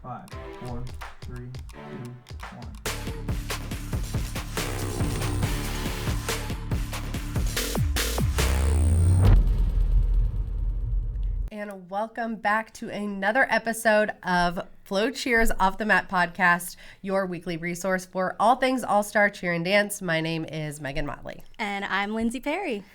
5, 4, 3, 2, 1. And welcome back to another episode of FloCheer's Off the Mat podcast, your weekly resource for all things All-Star Cheer and Dance. My name is Megan Motley. And I'm Lindsay Perry.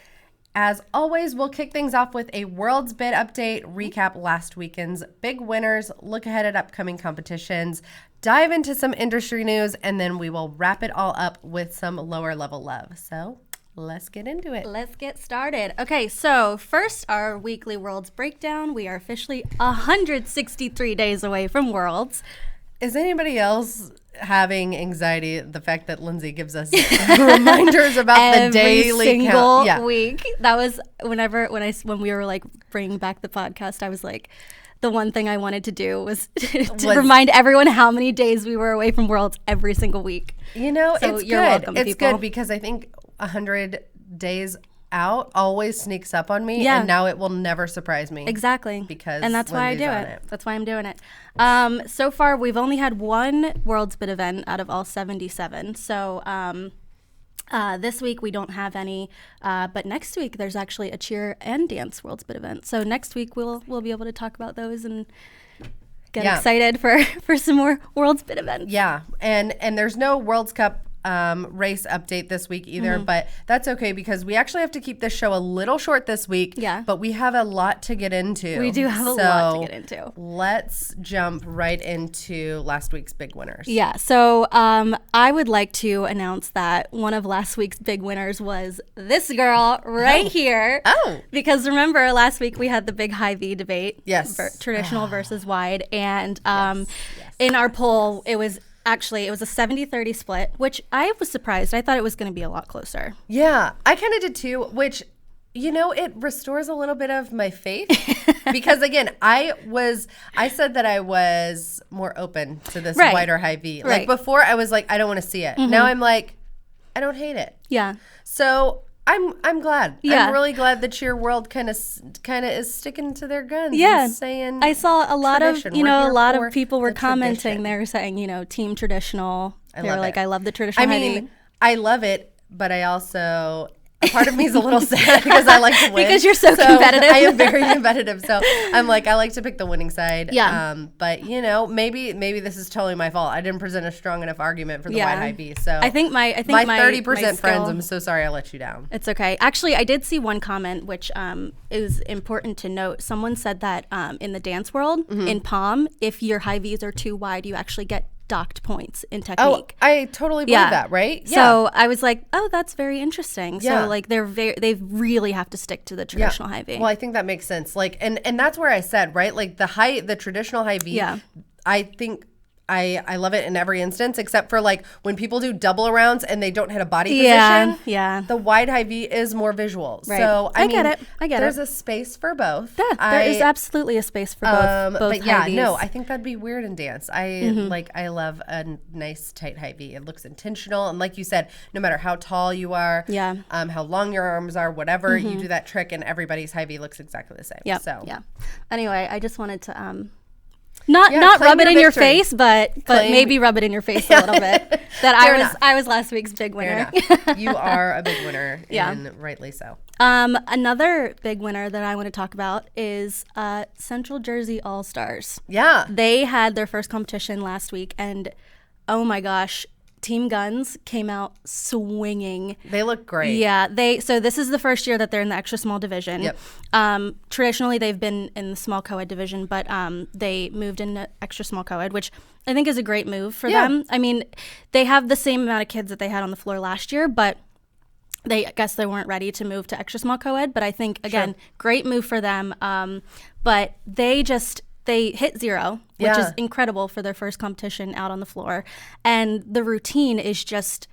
As always, we'll kick things off with a World's Bid update, recap last weekend's big winners, look ahead at upcoming competitions, dive into some industry news, and then we will wrap it all up with some lower level love. So let's get into it. Let's get started. Okay, so first, our weekly Worlds breakdown. We are officially 163 days away from Worlds. Is anybody else having anxiety the fact that Lindsay gives us reminders about the daily single count? week? That was when we were like bringing back the podcast, I was like, the one thing I wanted to do was to remind everyone how many days we were away from Worlds every single week. You know, so it's you're good. welcome, it's people. good because I think 100 days out always sneaks up on me, Yeah. and now it will never surprise me. Exactly. Because and that's why I do Lindsay's on it. That's why I'm doing it. So far, we've only had one World's Bid event out of all 77. So this week we don't have any, but next week there's actually a cheer and dance World's Bid event. So next week we'll be able to talk about those and get excited for some more World's Bid events. Yeah, and there's no World's Cup race update this week either, but that's okay because we actually have to keep this show a little short this week. Yeah. But we have a lot to get into. We do have a lot to get into. Let's jump right into last week's big winners. Yeah, so I would like to announce that one of last week's big winners was this girl right here. Oh. Because remember last week we had the big high V debate. Yes. Traditional versus wide. And in our poll, it was a 70-30 split, which I was surprised. I thought it was going to be a lot closer. Yeah, I kind of did too, which, you know, it restores a little bit of my faith because, again, I said that I was more open to this wider high V. Like before I was like, I don't want to see it. Now I'm like, I don't hate it. Yeah. So I'm glad. Yeah. I'm really glad the cheer world kind of is sticking to their guns. Yeah. And saying I saw a lot of, tradition. We're a here lot for of people were the commenting. tradition. They were saying, team traditional. They were like, it. I love the traditional. I mean, I love it, but I also, a part of me is a little sad because I like to win. Because you're so competitive. I am very competitive. So I'm like, I like to pick the winning side. Yeah. But, maybe this is totally my fault. I didn't present a strong enough argument for the wide high V. So I think my 30% friends, I'm so sorry I let you down. It's okay. Actually, I did see one comment, which is important to note. Someone said that in the dance world, in POM, if your high Vs are too wide, you actually get docked points in technique. Oh, I totally believe that, right? Yeah. So I was like, oh, that's very interesting. Yeah. So like they really have to stick to the traditional high V. Well, I think that makes sense. Like, and that's where I said, right? Like the traditional high V, I think I love it in every instance, except for like when people do double arounds and they don't hit a body position. Yeah. The wide high V is more visual. Right. So I get mean, it. I get there's it. a space for both. Yeah, there is absolutely a space for both but yeah, high Vs. no, I think that'd be weird in dance. I love a nice tight high V. It looks intentional, and like you said, no matter how tall you are, how long your arms are, whatever, you do that trick, and everybo's high V looks exactly the same. Yeah. So Anyway, I just wanted to not rub it in your face, but maybe rub it in your face a little bit. That I was last week's big winner. You are a big winner, and rightly so. Another big winner that I want to talk about is Central Jersey All Stars. Yeah, they had their first competition last week, and oh my gosh, Team Guns came out swinging. They look great. Yeah, so this is the first year that they're in the extra small division. Yep. Traditionally, they've been in the small co-ed division, but they moved into extra small co-ed, which I think is a great move for them. I mean, they have the same amount of kids that they had on the floor last year, but I guess they weren't ready to move to extra small co-ed. But I think, again, great move for them. But they hit 0, which is incredible for their first competition out on the floor. And the routine is just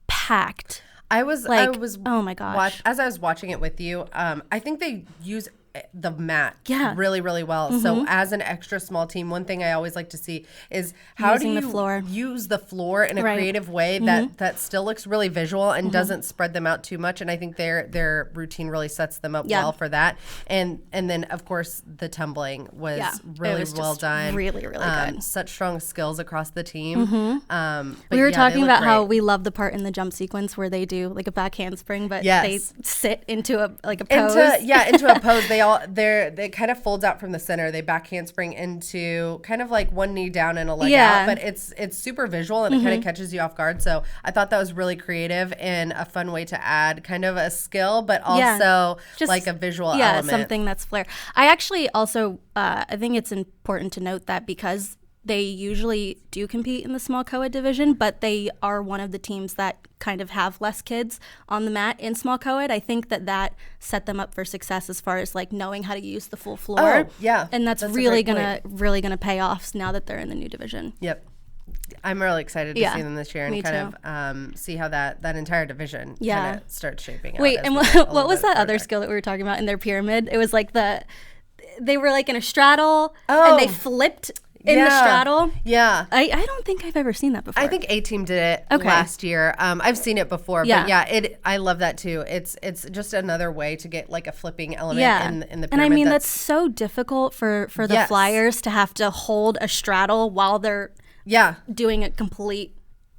packed. I was oh my gosh. as I was watching it with you, I think they use the mat Yeah. really, really well. So as an extra small team, one thing I always like to see is how Using do the you floor. use the floor in a Right. creative way that still looks really visual and doesn't spread them out too much. And I think their routine really sets them up well for that. And then of course the tumbling was really it was well just done. really, really good. Such strong skills across the team. But We were yeah, talking they look about how great. we love the part in the jump sequence where they do like a back handspring, but Yes. they sit into a pose. into a pose. They kind of folds out from the center. They back handspring into kind of like one knee down and a leg out, but it's super visual and it kind of catches you off guard. So I thought that was really creative and a fun way to add kind of a skill, but also Just- like a visual element. something that's flair. I actually also I think it's important to note that because they usually do compete in the small co-ed division, but they are one of the teams that kind of have less kids on the mat in small co-ed. I think that set them up for success as far as like knowing how to use the full floor. Oh, yeah. And that's a really great point. gonna pay off now that they're in the new division. Yep. I'm really excited to see them this year and me kind of see how that entire division kind of starts shaping out. Wait, as and we get a what little was bit that other further. skill that we were talking about in their pyramid? It was like they were like in a straddle and they flipped in the straddle. Yeah. I don't think I've ever seen that before. I think A-Team did it last year. I've seen it before, but I love that too. It's just another way to get like a flipping element in the pyramid. And I mean, that's so difficult for the flyers to have to hold a straddle while they're doing a complete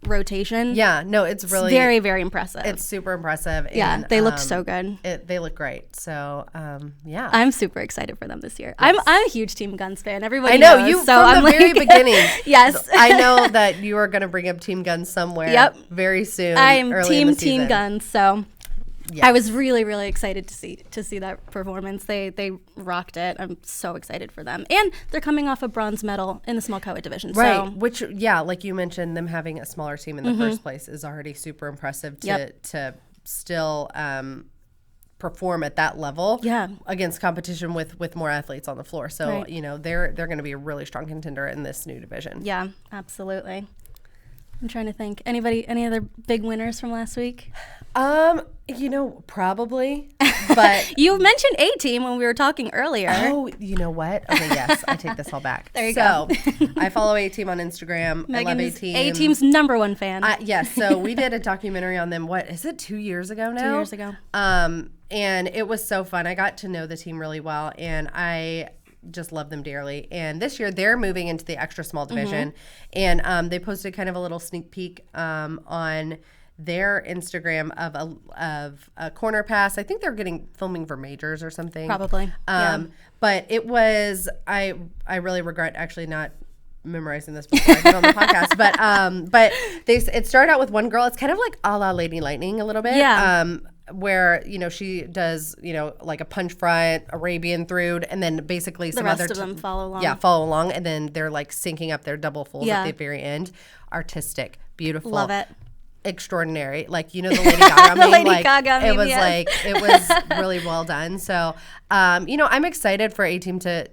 rotation. Yeah, no, it's really very, very impressive. It's super impressive. Yeah, and, they looked so good. They look great. So, yeah. I'm super excited for them this year. I'm a huge Team Guns fan. Everybody I know knows, you so from I'm the very beginning. Yes. I know that you are going to bring up Team Guns somewhere very soon. I'm early in the Team season. Guns, so Yes. I was really, really excited to see that performance. They rocked it. I'm so excited for them. And they're coming off a bronze medal in the small co-ed division. Right, So. which, like you mentioned, them having a smaller team in the first place is already super impressive to still perform at that level against competition with more athletes on the floor. So, they're going to be a really strong contender in this new division. Yeah, absolutely. I'm trying to think. Any other big winners from last week? Probably, but you mentioned A-Team when we were talking earlier. Oh, you know what? Okay, yes, I take this all back. There you go. I follow A-Team on Instagram. Megan I love is A-Team. A-Team's #1 fan. Yes, so we did a documentary on them. What is it? 2 years ago now. 2 years ago. And it was so fun. I got to know the team really well, and I just love them dearly. And this year they're moving into the extra small division, and they posted kind of a little sneak peek on their Instagram of a corner pass. I think they're filming for majors or something. Probably. But it was I really regret actually not memorizing this before I get on the podcast. But it started out with one girl. It's kind of like a la Lady Lightning a little bit. Yeah. Where she does like a punch front, Arabian through, and then basically some the rest other of them follow along. Yeah, follow along, and then they're like syncing up their double fulls at the very end. Artistic, beautiful, Love it. Extraordinary, like the Lady Gaga meme. Lady Gaga meme, it was yes. like it was really well done. So, I'm excited for A-Team to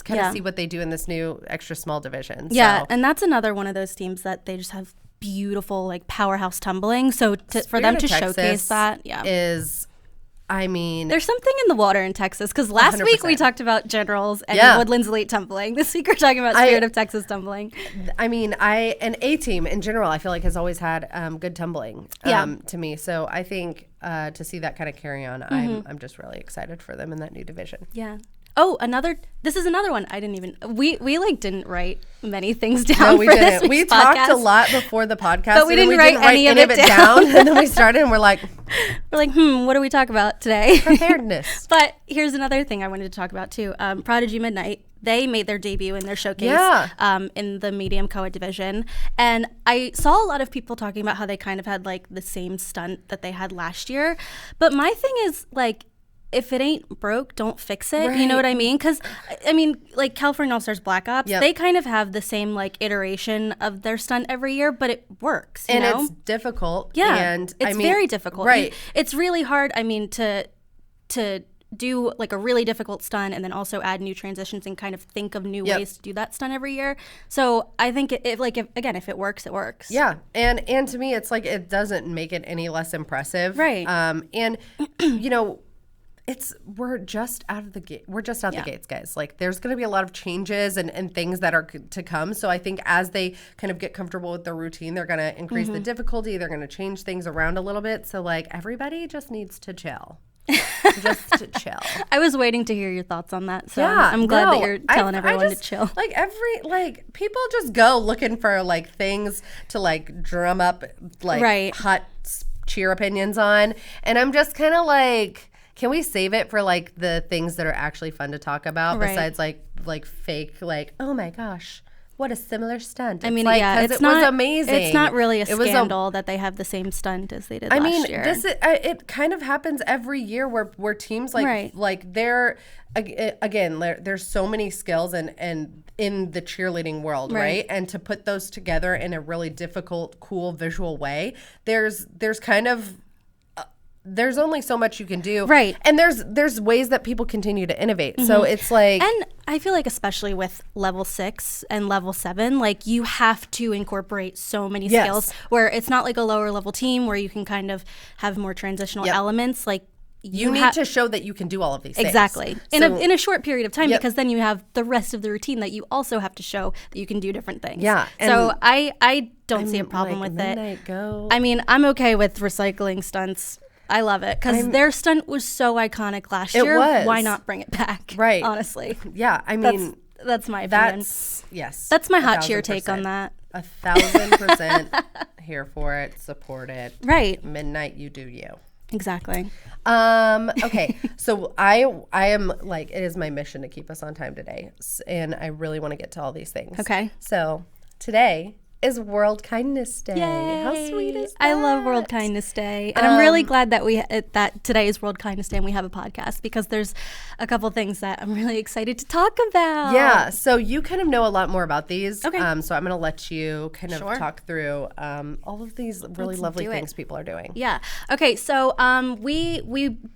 kind of see what they do in this new extra small division. Yeah, so. and that's another one of those teams that they just have beautiful like powerhouse tumbling. So for them to showcase that, is. I mean, there's something in the water in Texas because last 100%. week we talked about Generals and Woodlands Elite tumbling. This week we're talking about Spirit of Texas tumbling. I mean, and A-Team in general, I feel like has always had good tumbling to me. So I think to see that kind of carry on, I'm just really excited for them in that new division. Yeah. Oh, this is another one. I didn't even, we like didn't write many things down. No, we for didn't. This We week's talked podcast. a lot before the podcast, But we and then didn't write any of it down. And then we started and we're like, what do we talk about today? preparedness. But here's another thing I wanted to talk about too. Prodigy Midnight, they made their debut in their showcase in the medium co-ed division. And I saw a lot of people talking about how they kind of had like the same stunt that they had last year. But my thing is like, if it ain't broke, don't fix it. Right. You know what I mean? Because, I mean, like California All-Stars Black Ops, they kind of have the same like iteration of their stunt every year, but it works, you know? It's difficult. Yeah, and it's very difficult. Right. It's really hard, I mean, to do like a really difficult stunt and then also add new transitions and kind of think of new ways to do that stunt every year. So I think if it works, it works. Yeah, and to me, it's like it doesn't make it any less impressive. Right. And we're just out of the gate. We're just out the gates, guys. Like, there's going to be a lot of changes and things that are to come. So I think as they kind of get comfortable with their routine, they're going to increase the difficulty. They're going to change things around a little bit. So like, everybody just needs to chill. Just to chill. I was waiting to hear your thoughts on that. So I'm glad that you're telling everyone to chill. Like people just go looking for like things to like drum up like hot cheer opinions on. And I'm just kind of like, can we save it for like the things that are actually fun to talk about besides like fake, like, oh my gosh, what a similar stunt. I mean, like, it's it not, was amazing. It's not really a scandal that they have the same stunt as they did last year. It kind of happens every year where teams like they're, again, there's so many skills and in the cheerleading world, right? And to put those together in a really difficult, cool visual way, there's kind of there's only so much you can do. Right. And there's ways that people continue to innovate. So it's like... And I feel like especially with level 6 and level 7, like you have to incorporate so many skills where it's not like a lower level team where you can kind of have more transitional elements. Like you need to show that you can do all of these things. Exactly. In a short period of time because then you have the rest of the routine that you also have to show that you can do different things. Yeah. So I don't see a problem with it. I mean, I'm okay with recycling stunts. I love it because their stunt was so iconic last year. Why not bring it back? Right. Honestly. Yeah. I mean, that's my opinion. That's my hot cheer take on that. 1,000% here for it. Support it. Right. Midnight, you do you. Exactly. Okay. So I am like, it is my mission to keep us on time today. And I really want to get to all these things. Okay. So today is World Kindness Day. Yay. How sweet is that? I love World Kindness Day. And I'm really glad that that today is World Kindness Day and we have a podcast because there's a couple things that I'm really excited to talk about. Yeah. So you kind of know a lot more about these. Okay. So I'm going to let you kind of talk through all of these really lovely things people are doing. Yeah. Okay. So we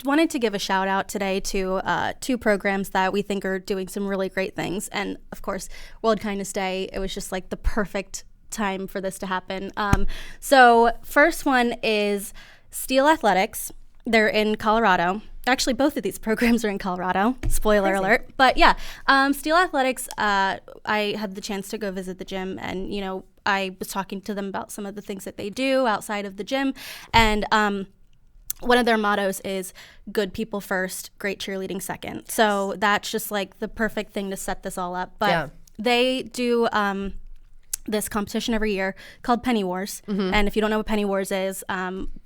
wanted to give a shout out today to 2 programs that we think are doing some really great things. And of course, World Kindness Day, it was just like the perfect time for this to happen. So first one is Steel Athletics. They're in Colorado. Actually, both of these programs are in Colorado. Spoiler alert. But yeah, Steel Athletics, I had the chance to go visit the gym and, you know, I was talking to them about some of the things that they do outside of the gym. And one of their mottos is good people first, great cheerleading second. So that's just like the perfect thing to set this all up. But they do this competition every year called Penny Wars. And if you don't know what Penny Wars is,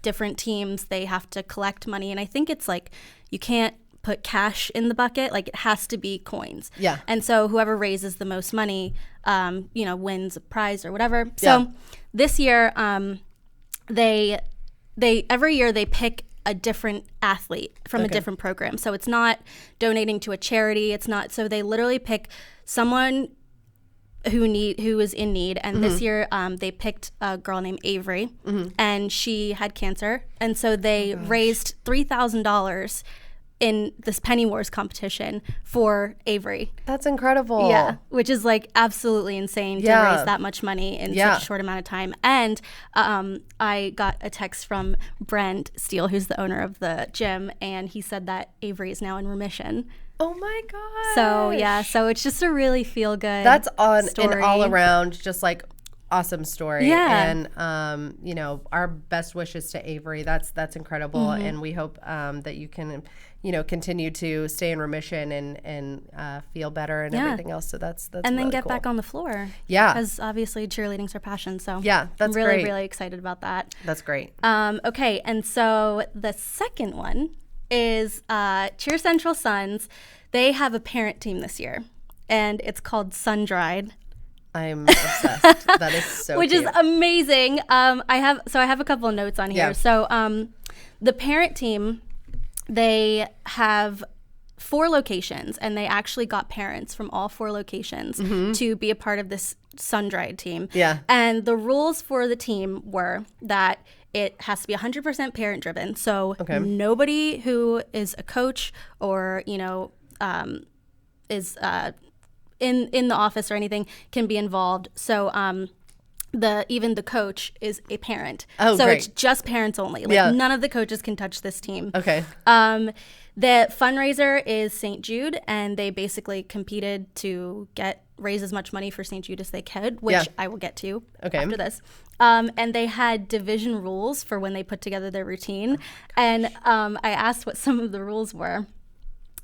different teams, they have to collect money. And I think it's like you can't put cash in the bucket. Like it has to be coins. Yeah. And so whoever raises the most money, you know, wins a prize or whatever. So this year, they every year they pick a different athlete from a different program. So it's not donating to a charity. It's not. So they literally pick someone who is in need, and this year they picked a girl named Avery, and she had cancer, and so they raised $3,000 in this Penny Wars competition for Avery. That's incredible. Yeah, which is like absolutely insane to raise that much money in such a short amount of time. And I got a text from Brent Steele, who's the owner of the gym, and he said that Avery is now in remission. Oh my gosh. So yeah, so it's just a really feel good. That's story. An all around just like awesome story. Yeah. And you know, our best wishes to Avery. That's incredible. And we hope that you can, you know, continue to stay in remission and feel better and everything else. So that's and then really get cool. back on the floor. Yeah. Because obviously cheerleading's her passion. So yeah, that's I'm really, great. really excited about that. That's great. Okay, and so the second one is Cheer Central Suns. They have a parent team this year, and it's called Sun Dried. I'm obsessed. That is so Which cute. is amazing. I have a couple of notes on here. Yeah. So the parent team, they have 4 locations, and they actually got parents from all 4 locations to be a part of this Sun Dried team. Yeah. And the rules for the team were that it has to be 100% parent driven. So nobody who is a coach or, you know, is in the office or anything can be involved. So even the coach is a parent. Oh, so great. It's just parents only. Like none of the coaches can touch this team. Okay. The fundraiser is St. Jude, and they basically competed to raise as much money for St. Jude as they could, which I will get to after this. And they had division rules for when they put together their routine. And I asked what some of the rules were.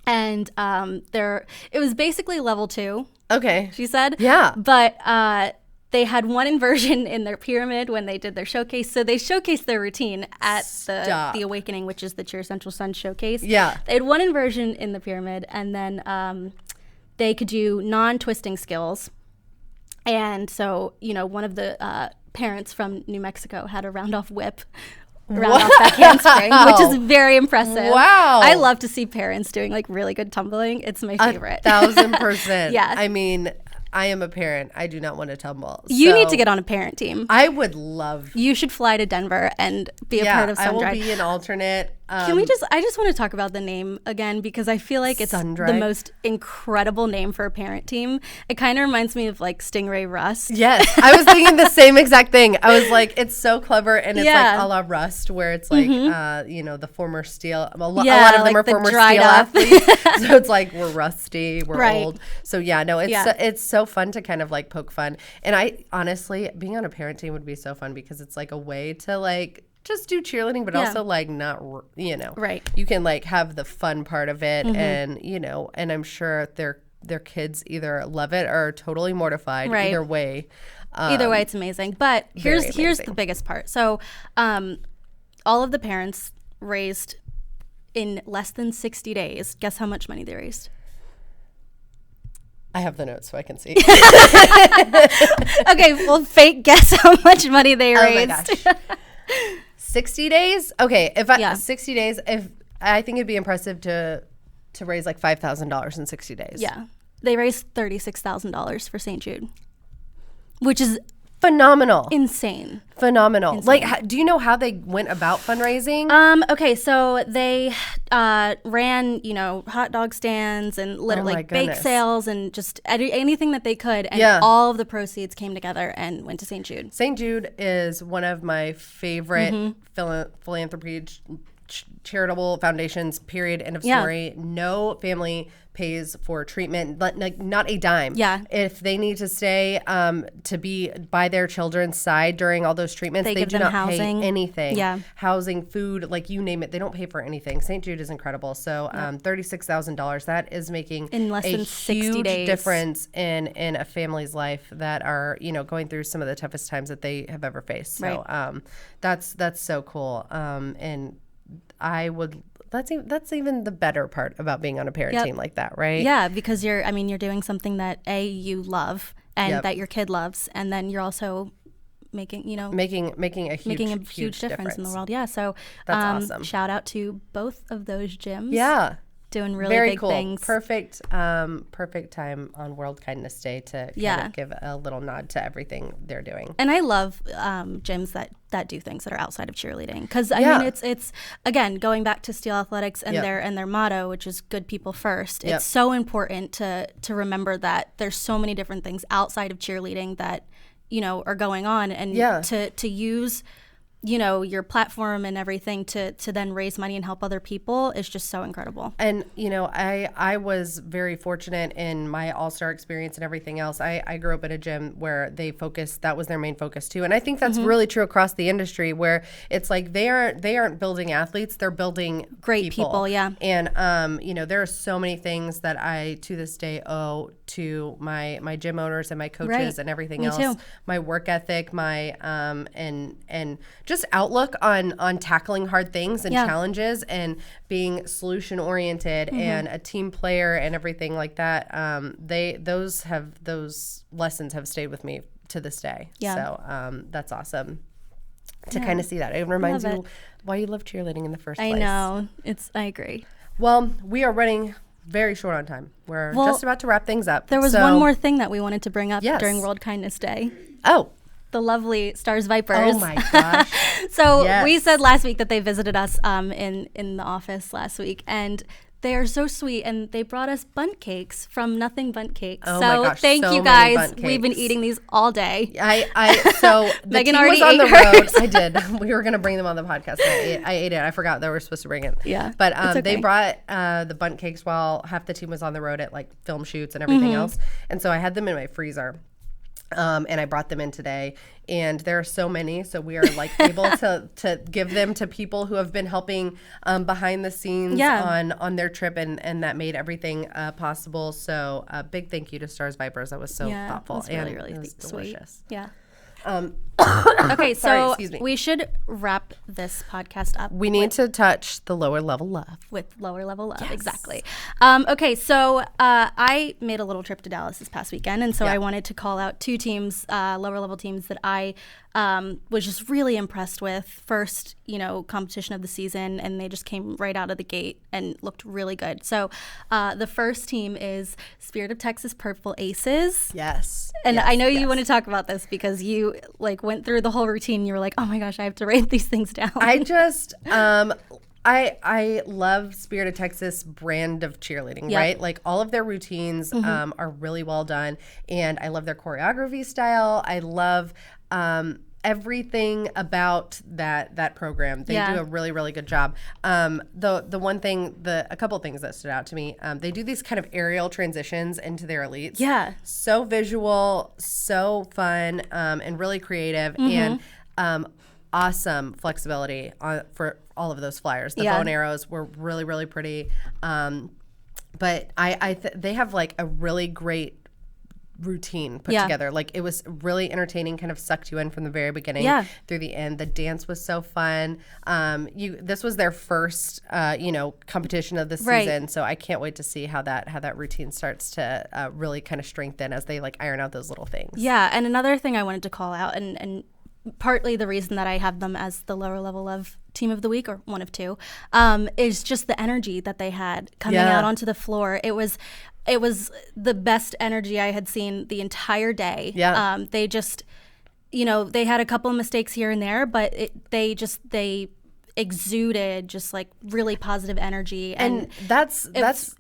And it was basically level 2. Okay. She said. Yeah. But they had one inversion in their pyramid when they did their showcase. So they showcased their routine at the Awakening, which is the Cheer Central Sun showcase. Yeah. They had one inversion in the pyramid, and then they could do non-twisting skills. And so, one of the parents from New Mexico had a round-off whip, round-off backhand spring, which is very impressive. Wow. I love to see parents doing, really good tumbling. It's my favorite. 1,000%. Yeah. I mean, I am a parent. I do not want to tumble. You need to get on a parent team. I would love. You should fly to Denver and be a part of Sundrive. I will be an alternate. I just want to talk about the name again, because I feel like it's the most incredible name for a parent team. It kind of reminds me of Stingray Rust. Yes, I was thinking the same exact thing. I was like, it's so clever, and it's a la Rust, where it's the former steel. A lot of them are former steel athletes, so it's like we're rusty, we're old. So it's so fun to kind of poke fun. And I honestly, being on a parent team would be so fun, because it's a way to just do cheerleading, but also not, right. You can have the fun part of it, and and I'm sure their kids either love it or are totally mortified. Right. Either way, it's amazing. But here's the biggest part. So, all of the parents raised in less than 60 days. Guess how much money they raised? I have the notes so I can see. Okay, well, fake guess how much money they raised. Oh my gosh. 60 days? Okay, 60 days, if I think it'd be impressive to raise $5,000 in 60 days. Yeah. They raised $36,000 for St. Jude, which is phenomenal. Insane. Phenomenal. Do you know how they went about fundraising? Okay, so they ran, hot dog stands and bake sales and just anything that they could, and all of the proceeds came together and went to St. Jude. St. Jude is one of my favorite philanthropy charitable foundations, period, end of story. No family pays for treatment, not a dime. Yeah. If they need to stay to be by their children's side during all those treatments, they do not pay anything. Yeah. Housing, food, you name it, they don't pay for anything. St. Jude is incredible. So $36,000, that is making in less than 60 days. Difference in a family's life that are, going through some of the toughest times that they have ever faced. So that's so cool. And I would. That's even the better part about being on a parent team like that, right? Yeah, because you're doing something that you love and that your kid loves, and then you're also making a huge difference in the world. Yeah, so that's awesome. Shout out to both of those gyms. Yeah. Doing really very big cool. things. Perfect time on World Kindness Day to kind of give a little nod to everything they're doing. And I love gyms that do things that are outside of cheerleading, because I mean it's again going back to Steel Athletics and their motto, which is good people first. It's so important to remember that there's so many different things outside of cheerleading that are going on, and to use your platform and everything to then raise money and help other people is just so incredible. And, I was very fortunate in my all-star experience and everything else. I grew up in a gym where that was their main focus too. And I think that's really true across the industry, where it's they aren't building athletes, they're building great people. Yeah. And, there are so many things that I, to this day, owe to my gym owners and my coaches and everything else. Too. My work ethic, my, and just outlook on tackling hard things and challenges and being solution oriented and a team player and everything like that. Those lessons have stayed with me to this day. Yeah. So that's awesome to kind of see that. It reminds you why you love cheerleading in the first place. I know. I agree. Well, we are running very short on time. We're just about to wrap things up. There was one more thing that we wanted to bring up during World Kindness Day. Oh. The lovely Stars Vipers. Oh my gosh. So we said last week that they visited us in the office last week, and They are so sweet, and they brought us bundt cakes from Nothing Bundt Cakes. Oh so my gosh, thank so you many guys. bundt We've been cakes. eating these all day. So the Megan team was already on the ate road. hers. I did. We were gonna bring them on the podcast. I ate it. I forgot that we were supposed to bring it. Yeah, but it's they okay. brought the bundt cakes while half the team was on the road at like film shoots and everything else, and so I had them in my freezer. And I brought them in today, and there are so many, so we are like able to give them to people who have been helping behind the scenes on their trip, and that made everything possible. So a big thank you to Stars Vipers. That was so thoughtful, it was really, and really it was sweet. delicious. Yeah. Sorry, Okay, so excuse me. we should wrap this podcast up. We need to touch the lower level love. With lower level love, exactly. Okay, so I made a little trip to Dallas this past weekend, and so I wanted to call out two teams, lower level teams that I was just really impressed with. First, competition of the season, and they just came right out of the gate and looked really good. So the first team is Spirit of Texas Purple Aces. Yes. And I know you want to talk about this because you went through the whole routine. You were like, oh my gosh, I have to write these things down. I just I love Spirit of Texas brand of cheerleading, right? Like all of their routines are really well done, and I love their choreography style. I love everything about that program. They do a really, really good job. The one thing, a couple things that stood out to me, they do these kind of aerial transitions into their elites. Yeah. So visual, so fun, and really creative, and awesome flexibility for all of those flyers. The bow and arrows were really, really pretty. But they have like a really great routine put together. Like it was really entertaining, kind of sucked you in from the very beginning through the end. The dance was so fun. This was their first competition of the season, so I can't wait to see how that routine starts to really kind of strengthen as they like iron out those little things. Yeah, and another thing I wanted to call out, and partly the reason that I have them as the lower level of team of the week, or one of two, is just the energy that they had coming out onto the floor. It was the best energy I had seen the entire day. Yeah. They just, they had a couple of mistakes here and there, but they exuded just like really positive energy, and that's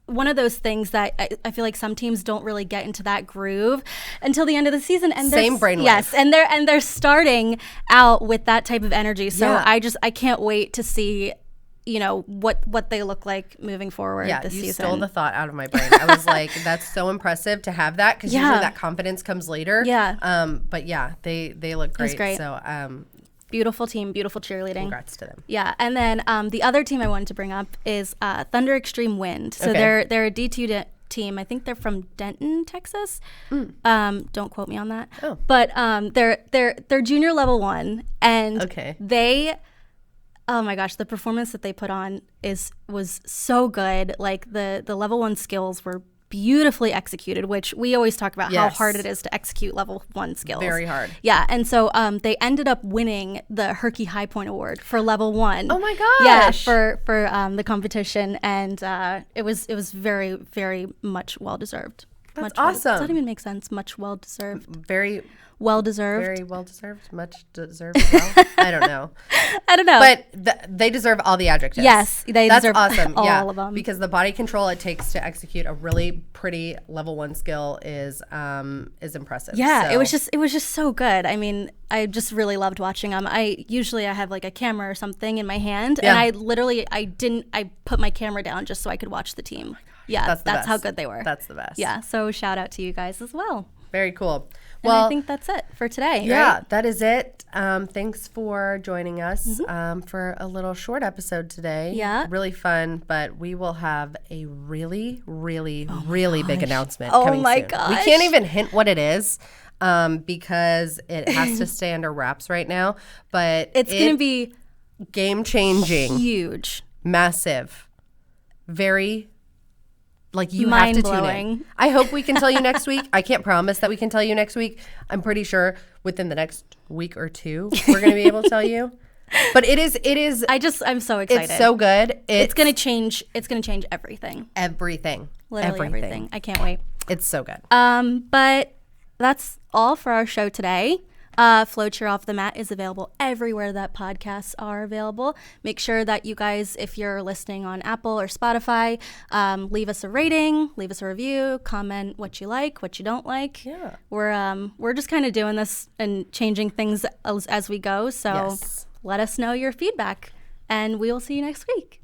one of those things that I feel like some teams don't really get into that groove until the end of the season. And same brainwave. Yes, and they're starting out with that type of energy. So I can't wait to see what they look like moving forward this season. Yeah, you stole the thought out of my brain. I was like, that's so impressive to have that, because usually that confidence comes later. Yeah. But yeah, they look great. It's great. So beautiful team, beautiful cheerleading. Congrats to them. Yeah, and then the other team I wanted to bring up is Thunder Extreme Wind. So they're a D2 team. I think they're from Denton, Texas. Don't quote me on that. Oh. But they're junior level 1, and they. Oh my gosh, the performance that they put on was so good. Like the level 1 skills were beautifully executed, which we always talk about how hard it is to execute level 1 skills. Very hard. Yeah, and so they ended up winning the Herky High Point Award for level 1. Oh my gosh. Yeah, for the competition, and it was very, very much well deserved. That's awesome. Does that even make sense? Much well deserved. Very well deserved. Very well deserved. Much deserved. Well, I don't know. But they deserve all the adjectives. Yes, That's deserve awesome. all of them. Because the body control it takes to execute a really pretty level 1 skill is impressive. Yeah, so. it was just so good. I mean, I just really loved watching them. I have like a camera or something in my hand, and I put my camera down just so I could watch the team. Yeah, that's how good they were. That's the best. Yeah, so shout out to you guys as well. Very cool. Well, and I think that's it for today. Yeah, right? That is it. Thanks for joining us for a little short episode today. Yeah. Really fun, but we will have a really, really, really big announcement coming soon. Oh my gosh. We can't even hint what it is because it has to stay under wraps right now. But it's going to be game-changing. Huge. Massive. Very... Like you have to tune in. I hope we can tell you next week. I can't promise that we can tell you next week. I'm pretty sure within the next week or two we're going to be able to tell you. But it is. I'm so excited. It's so good. It's going to change. It's going to change everything. Everything. Literally everything. I can't wait. It's so good. But that's all for our show today. FloCheer Off the Mat is available everywhere that podcasts are available. Make sure that you guys, if you're listening on Apple or Spotify, leave us a rating, leave us a review, comment what you like, what you don't like. Yeah. We're just kind of doing this and changing things as we go. So let us know your feedback, and we will see you next week.